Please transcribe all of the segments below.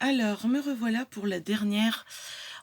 Alors, me revoilà pour la dernière,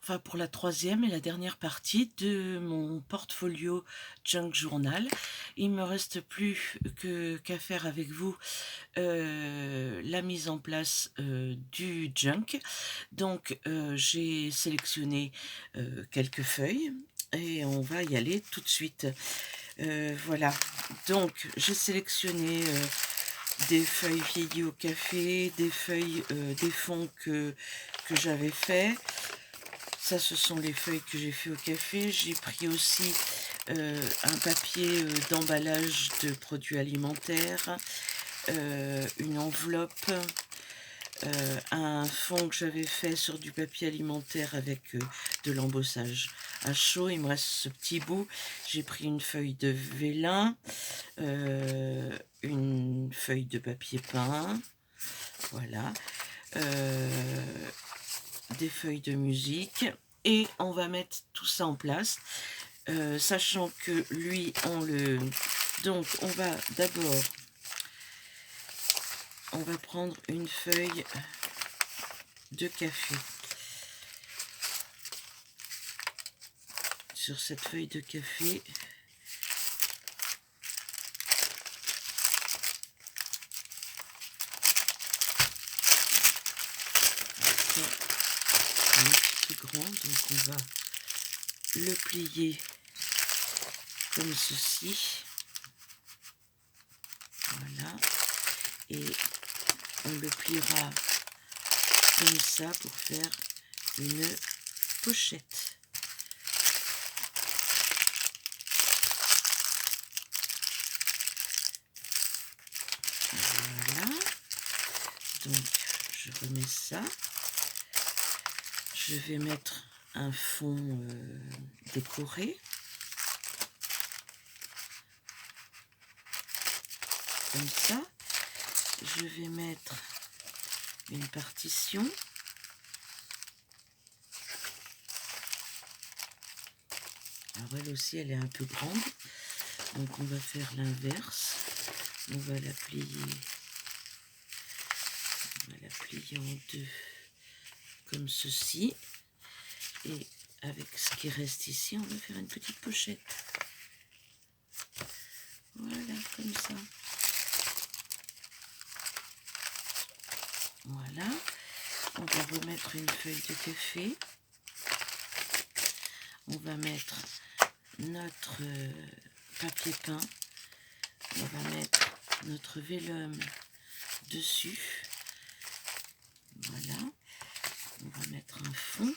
enfin pour la troisième et la dernière partie de mon portfolio Junk Journal. Il me reste plus qu'à faire avec vous la mise en place du junk. Donc, j'ai sélectionné quelques feuilles et on va y aller tout de suite. Voilà, donc j'ai sélectionné des feuilles vieillies au café, des feuilles, des fonds que j'avais fait. Ça, ce sont les feuilles que j'ai fait au café. J'ai pris aussi un papier d'emballage de produits alimentaires, une enveloppe, un fond que j'avais fait sur du papier alimentaire avec de l'embossage à chaud. Il me reste ce petit bout. J'ai pris une feuille de vélin, une feuille de papier peint, voilà, des feuilles de musique, et on va mettre tout ça en place, sachant que lui donc on va d'abord prendre une feuille de café. Sur cette feuille de café, un petit peu grand, donc on va le plier comme ceci, voilà, et on le pliera comme ça pour faire une pochette. Voilà, donc je remets ça. Je vais mettre un fond décoré, comme ça. Je vais mettre une partition. Alors elle aussi, elle est un peu grande, donc on va faire l'inverse. On va la plier en deux, comme ceci. Et avec ce qui reste ici, on va faire une petite pochette. Voilà, comme ça. Voilà. On va remettre une feuille de café. On va mettre notre papier peint. On va mettre notre vélum dessus. Voilà. On va mettre un fond.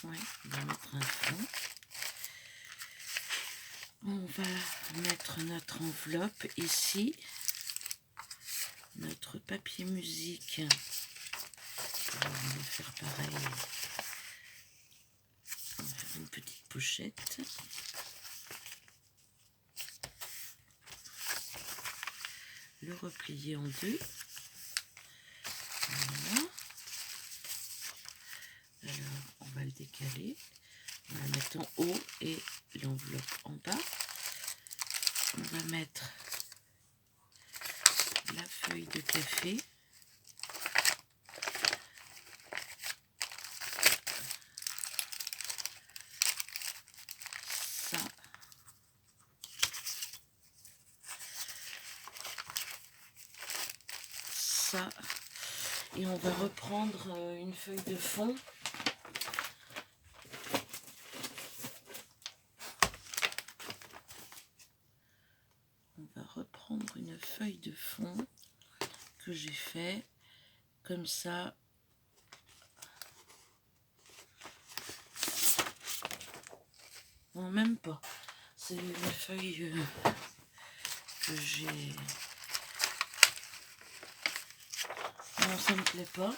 Ouais, on va mettre un fond. On va mettre notre enveloppe ici. Notre papier musique. On va faire pareil. On va faire une petite pochette. Le replier en deux. Voilà. Alors, on va le décaler. On va le mettre en haut et l'enveloppe en bas. On va mettre la feuille de café. Ça. Ça. Et on va reprendre une feuille de fond. On va reprendre une feuille de fond que j'ai fait comme ça. Non, même pas. C'est une feuille que j'ai... Non, ça me plaît pas.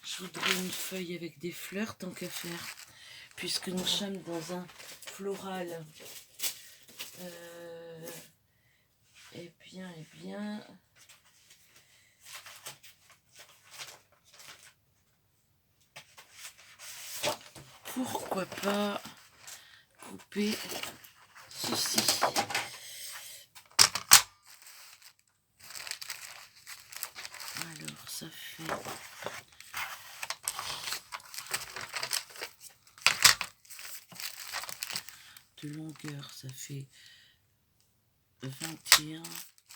Je voudrais une feuille avec des fleurs tant qu'à faire, puisque nous sommes dans un floral. Eh bien, pourquoi pas couper ceci. Alors ça fait de longueur, ça fait 21,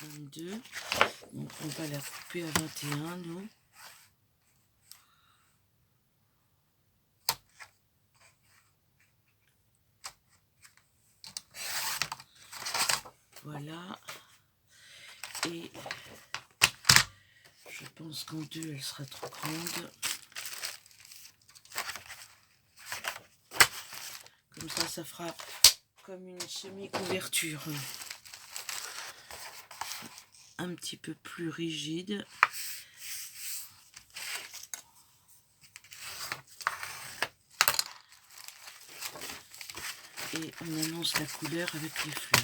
22. Donc on va la couper à 21 nous. Voilà. Et je pense qu'en deux elle sera trop grande. Comme ça fera comme une semi-couverture. Un petit peu plus rigide. Et on annonce la couleur avec les fleurs.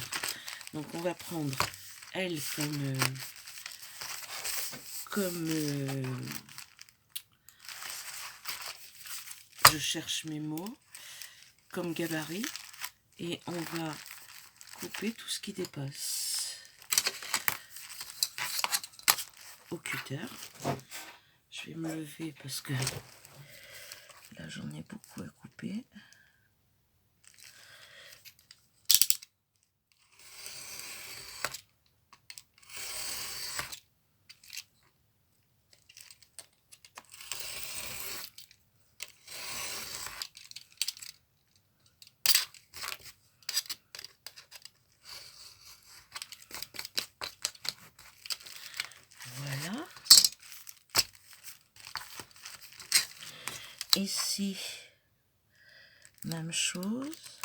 Donc on va prendre elle comme je cherche mes mots, comme gabarit, et on va couper tout ce qui dépasse au cutter. Je vais me lever parce que là j'en ai beaucoup à couper. Voilà. Ici, même chose.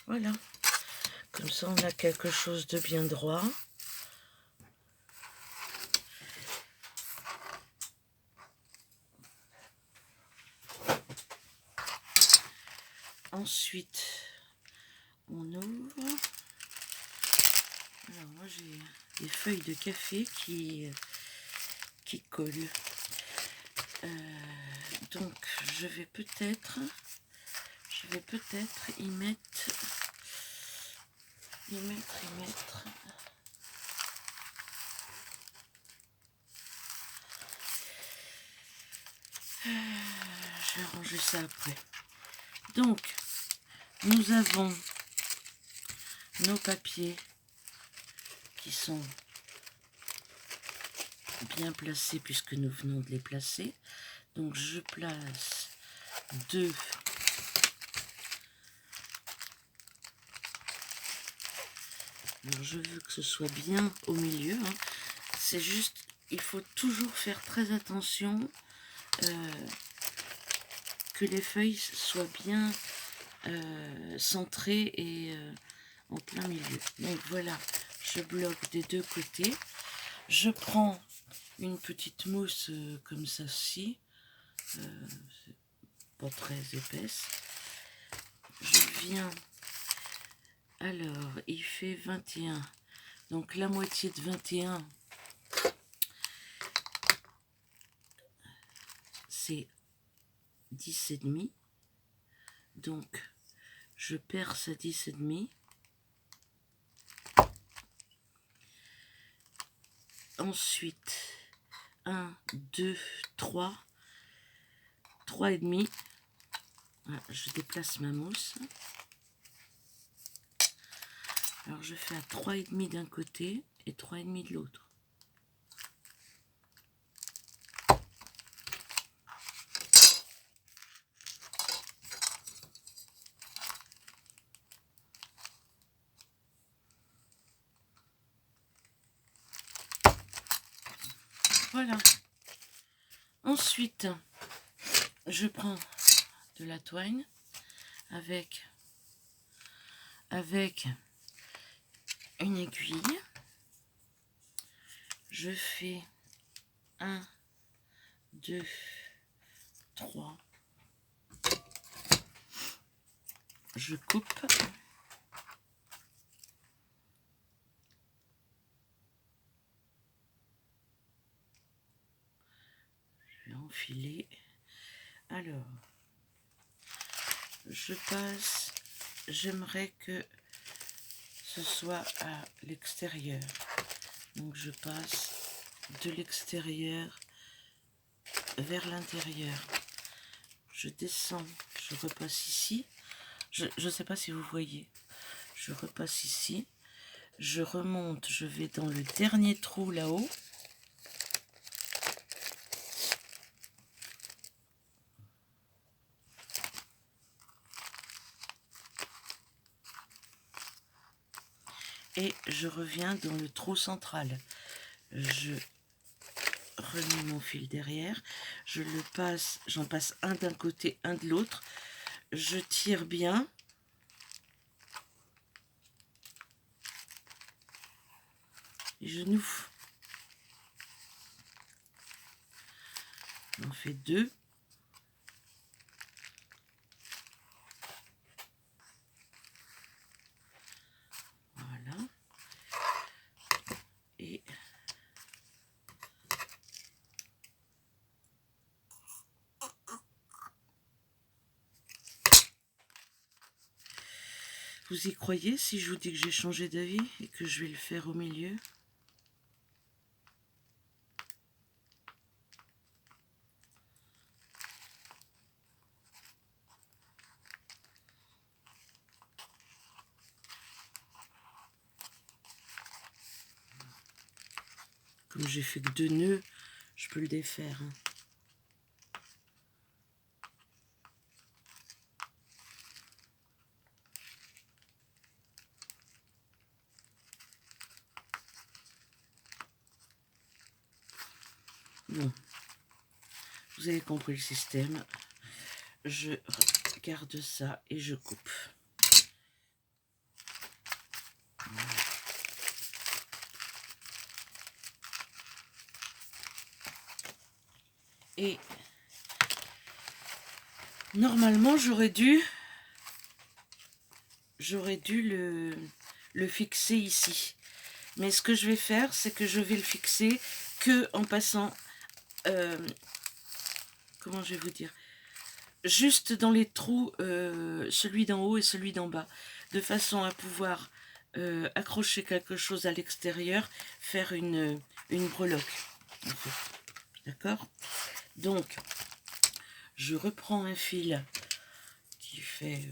Voilà. Comme ça, on a quelque chose de bien droit. Ensuite, on ouvre. Alors moi j'ai des feuilles de café qui collent. Donc je vais peut-être y mettre. Je vais ranger ça après. Donc nous avons nos papiers qui sont bien placés puisque nous venons de les placer. Donc je place deux Alors je veux que ce soit bien au milieu, hein. C'est juste, il faut toujours faire très attention que les feuilles soient bien centrées et en plein milieu. Donc voilà, je bloque des deux côtés. Je prends une petite mousse comme ceci, pas très épaisse. Je viens, alors il fait 21, donc la moitié de 21, c'est 10,5. Donc je perce à 10,5. Ensuite 1, 2, 3, 3,5. Voilà, je déplace ma mousse. Alors je fais à 3,5 d'un côté et 3,5 de l'autre. Voilà. Ensuite, je prends de la twine avec une aiguille. Je fais 1, 2, 3. je coupe. Je vais enfiler. Alors, je passe, j'aimerais que ce soit à l'extérieur. Donc je passe de l'extérieur vers l'intérieur. Je descends, je repasse ici. Je ne sais pas si vous voyez. Je repasse ici. Je remonte, je vais dans le dernier trou là-haut. Et je reviens dans le trou central. Je remets mon fil derrière. Je le passe, j'en passe un d'un côté, un de l'autre. Je tire bien. Et je noue. On fait 2. Voilà. Et vous y croyez si je vous dis que j'ai changé d'avis et que je vais le faire au milieu? Comme j'ai fait que 2 nœuds, je peux le défaire. Bon, vous avez compris le système. Je garde ça et je coupe. Et normalement, j'aurais dû le fixer ici. Mais ce que je vais faire, c'est que je vais le fixer que en passant, comment je vais vous dire, juste dans les trous, celui d'en haut et celui d'en bas, de façon à pouvoir accrocher quelque chose à l'extérieur, faire une breloque. En fait. D'accord? Donc, je reprends un fil qui fait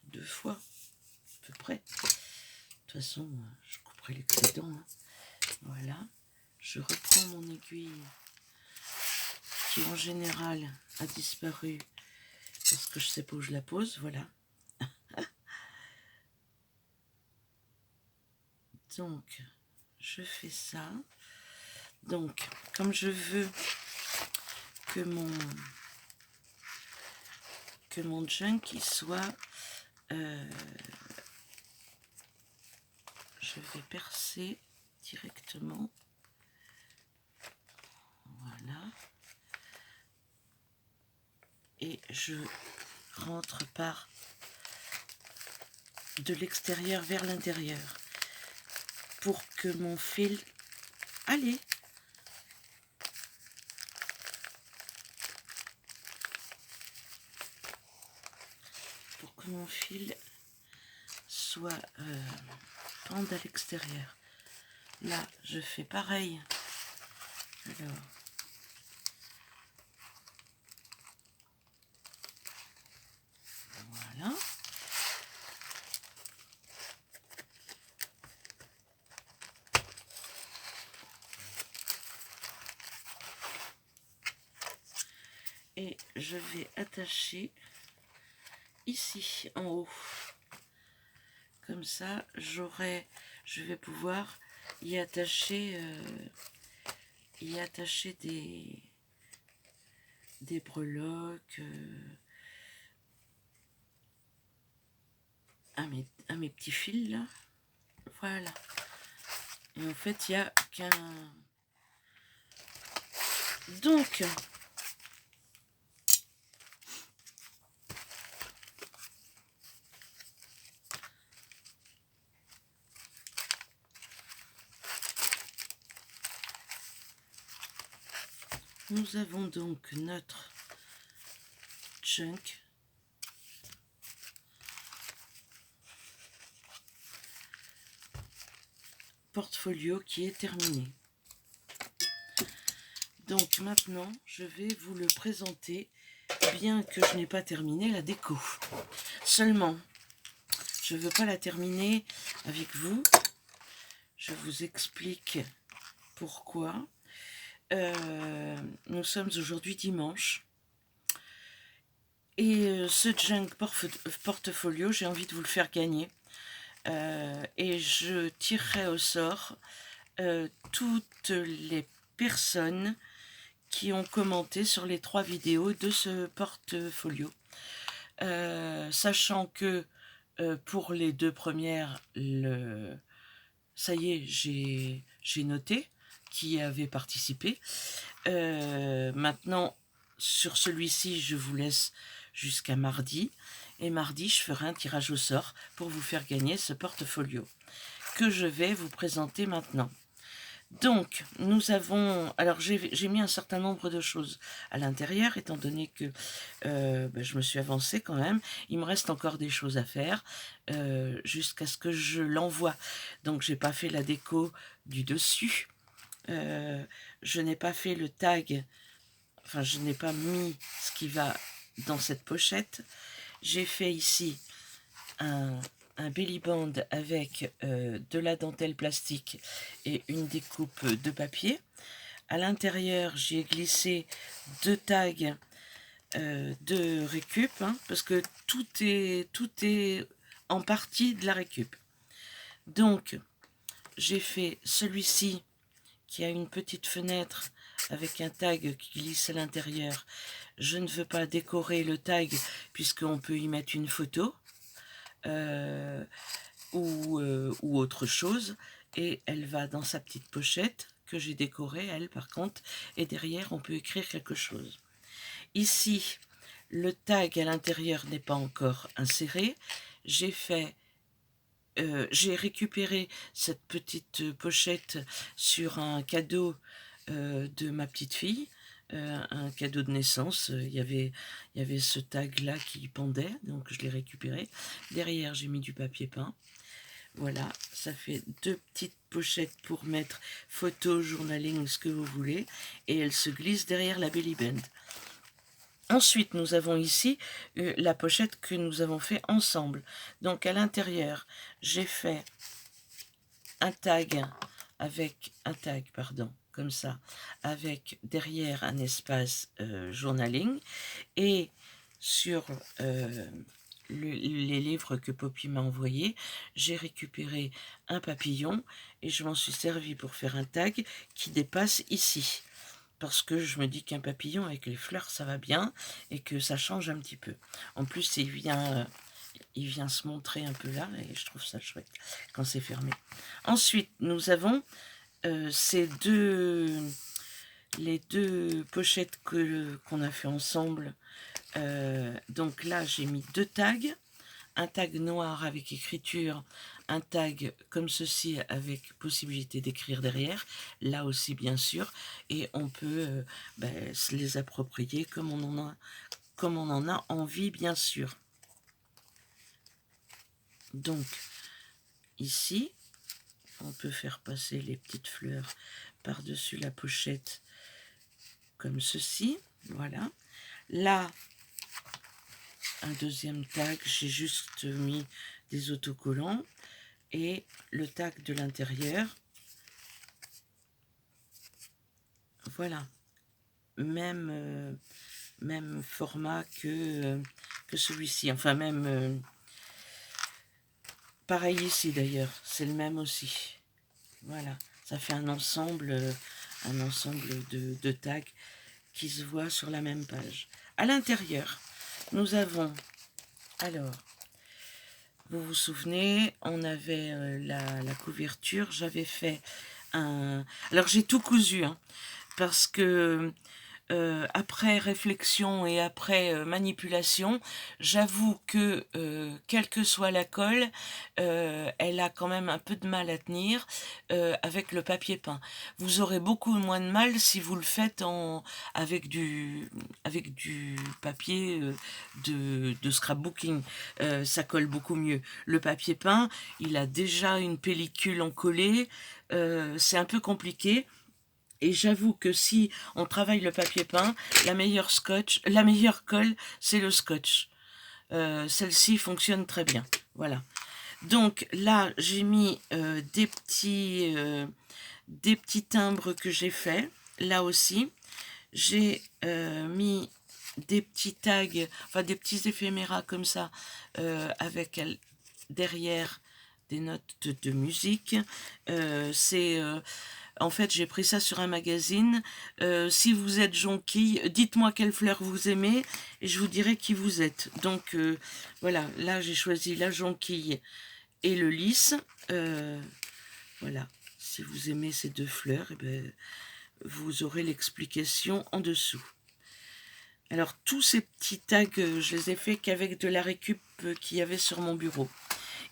2 fois, à peu près. De toute façon, je couperai l'excédent. Hein. Voilà. Je reprends mon aiguille qui, en général, a disparu parce que je sais pas où je la pose. Voilà. Donc, je fais ça. Donc, comme je veux que mon junkie soit... je vais percer directement. Voilà. Et je rentre par de l'extérieur vers l'intérieur pour que mon fil... Allez! Pour que mon fil soit pende à l'extérieur. Là, je fais pareil. Alors, voilà. Et je vais attacher ici en haut. Comme ça, je vais pouvoir y attacher des breloques à mes petits fils là. Voilà. Et en fait, il n'y a qu'un... Donc, Nous avons donc notre junk portfolio qui est terminé. Donc maintenant, je vais vous le présenter, bien que je n'ai pas terminé la déco. Seulement, je ne veux pas la terminer avec vous. Je vous explique pourquoi. Nous sommes aujourd'hui dimanche. Et ce junk portfolio, j'ai envie de vous le faire gagner. Et je tirerai au sort toutes les personnes qui ont commenté sur les 3 vidéos de ce portfolio. Sachant que pour les 2 premières, ça y est, j'ai noté qui avait participé. Maintenant, sur celui-ci, je vous laisse jusqu'à mardi. Et mardi, je ferai un tirage au sort pour vous faire gagner ce portfolio que je vais vous présenter maintenant. Donc, nous avons... Alors, j'ai mis un certain nombre de choses à l'intérieur, étant donné que je me suis avancée quand même. Il me reste encore des choses à faire jusqu'à ce que je l'envoie. Donc, j'ai pas fait la déco du dessus. Je n'ai pas fait le tag. Enfin, je n'ai pas mis ce qui va dans cette pochette. J'ai fait ici un belly band avec de la dentelle plastique et une découpe de papier. À l'intérieur, j'ai glissé 2 tags de récup, parce que tout est en partie de la récup. Donc, j'ai fait celui-ci qui a une petite fenêtre avec un tag qui glisse à l'intérieur. Je ne veux pas décorer le tag puisqu'on peut y mettre une photo ou autre chose, et elle va dans sa petite pochette que j'ai décorée, elle par contre, et derrière on peut écrire quelque chose. Ici, le tag à l'intérieur n'est pas encore inséré. J'ai récupéré cette petite pochette sur un cadeau de ma petite fille, un cadeau de naissance. Il y avait ce tag là qui pendait, donc je l'ai récupéré. Derrière, j'ai mis du papier peint. Voilà, ça fait 2 petites pochettes pour mettre photo, journaling, ce que vous voulez, et elle se glisse derrière la belly band. Ensuite, nous avons ici la pochette que nous avons fait ensemble. Donc à l'intérieur, j'ai fait un tag comme ça, avec derrière un espace journaling, et sur les livres que Poppy m'a envoyés, j'ai récupéré un papillon et je m'en suis servi pour faire un tag qui dépasse ici. Parce que je me dis qu'un papillon avec les fleurs, ça va bien et que ça change un petit peu. En plus, il vient se montrer un peu là et je trouve ça chouette quand c'est fermé. Ensuite, nous avons les deux pochettes qu'on a fait ensemble. Donc là, j'ai mis 2 tags. Un tag noir avec écriture, un tag comme ceci avec possibilité d'écrire derrière, là aussi bien sûr, et on peut se les approprier comme on en a envie, bien sûr. Donc ici, on peut faire passer les petites fleurs par-dessus la pochette comme ceci, voilà. Là, un deuxième tag, j'ai juste mis des autocollants et le tag de l'intérieur. Voilà, même format que celui-ci, enfin même pareil ici d'ailleurs, c'est le même aussi. Voilà, ça fait un ensemble de tags qui se voient sur la même page. À l'intérieur, nous avons, alors, vous vous souvenez, on avait la couverture, j'avais fait un... Alors j'ai tout cousu, parce que après réflexion et après manipulation, j'avoue que, quelle que soit la colle, elle a quand même un peu de mal à tenir, avec le papier peint. Vous aurez beaucoup moins de mal si vous le faites avec du papier, de scrapbooking. Ça colle beaucoup mieux. Le papier peint, il a déjà une pellicule en collé, c'est un peu compliqué. Et j'avoue que si on travaille le papier peint, la meilleure colle, c'est le scotch. Celle-ci fonctionne très bien. Voilà. Donc là, j'ai mis des petits timbres que j'ai faits. Là aussi, j'ai mis des petits tags, enfin des petits éphéméras comme ça, avec derrière des notes de musique. En fait, j'ai pris ça sur un magazine. Si vous êtes jonquille, dites-moi quelle fleur vous aimez et je vous dirai qui vous êtes. Donc voilà, là j'ai choisi la jonquille et le lys. Voilà, si vous aimez ces deux fleurs, eh ben, vous aurez l'explication en dessous. Alors tous ces petits tags, je les ai faits qu'avec de la récup qu'il y avait sur mon bureau.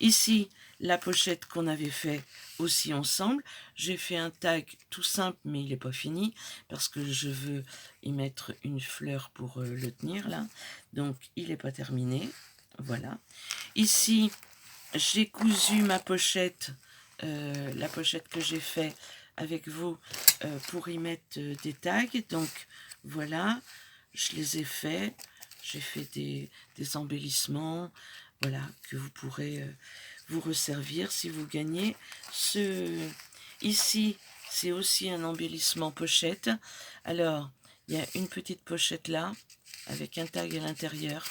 Ici, la pochette qu'on avait fait aussi ensemble. J'ai fait un tag tout simple, mais il n'est pas fini, parce que je veux y mettre une fleur pour le tenir, là. Donc, il n'est pas terminé. Voilà. Ici, j'ai cousu ma pochette, la pochette que j'ai fait avec vous, pour y mettre des tags. Donc, voilà, je les ai faits. J'ai fait des embellissements, voilà, que vous pourrez vous resservir si vous gagnez. Ici, c'est aussi un embellissement pochette. Alors, il y a une petite pochette là, avec un tag à l'intérieur.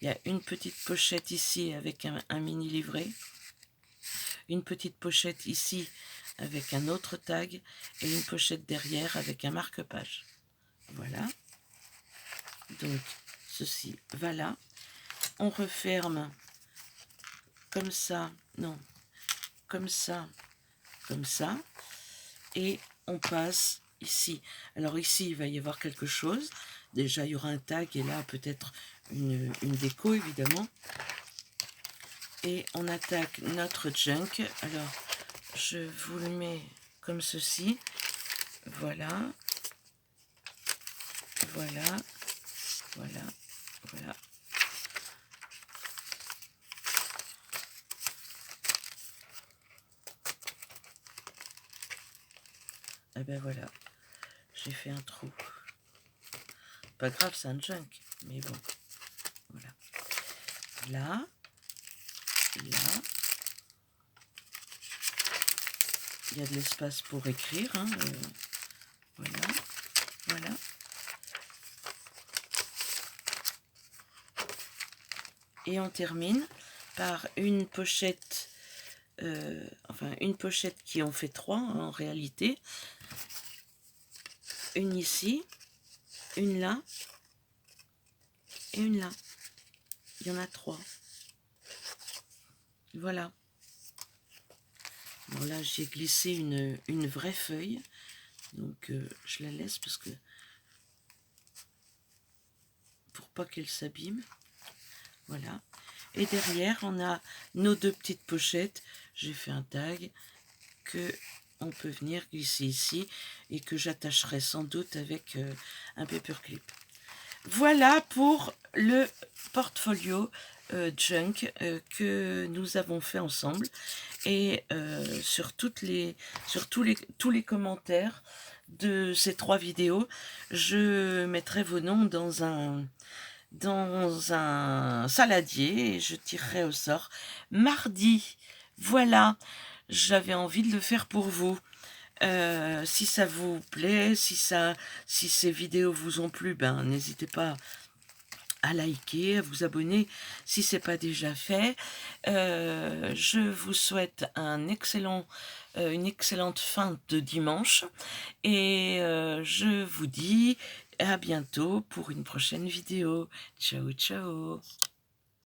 Il y a une petite pochette ici avec un mini livret. Une petite pochette ici avec un autre tag. Et une pochette derrière avec un marque-page. Voilà. Donc, ceci va là. On referme comme ça, non, comme ça, et on passe ici. Alors ici, il va y avoir quelque chose. Déjà, il y aura un tag et là, peut-être une déco, évidemment. Et on attaque notre junk. Alors, je vous le mets comme ceci. Voilà. Voilà. Voilà. Voilà. Et ben voilà, j'ai fait un trou. Pas grave, c'est un junk, mais bon, voilà. Là, là, il y a de l'espace pour écrire, hein, voilà, voilà. Et on termine par une pochette, enfin une pochette qui en fait 3 hein, en réalité. Une ici, une là, et une là. Il y en a 3. Voilà. Bon là j'ai glissé une vraie feuille. Donc je la laisse parce que pour pas qu'elle s'abîme. Voilà. Et derrière on a nos 2 petites pochettes. J'ai fait un tag que on peut venir glisser ici et que j'attacherai sans doute avec un paperclip. Voilà pour le portfolio junk que nous avons fait ensemble et sur tous les commentaires de ces 3 vidéos, je mettrai vos noms dans un saladier et je tirerai au sort mardi. Voilà, j'avais envie de le faire pour vous. Si ça vous plaît, si ces vidéos vous ont plu, ben n'hésitez pas à liker, à vous abonner si ce n'est pas déjà fait. Je vous souhaite une excellente fin de dimanche et je vous dis à bientôt pour une prochaine vidéo. Ciao, ciao!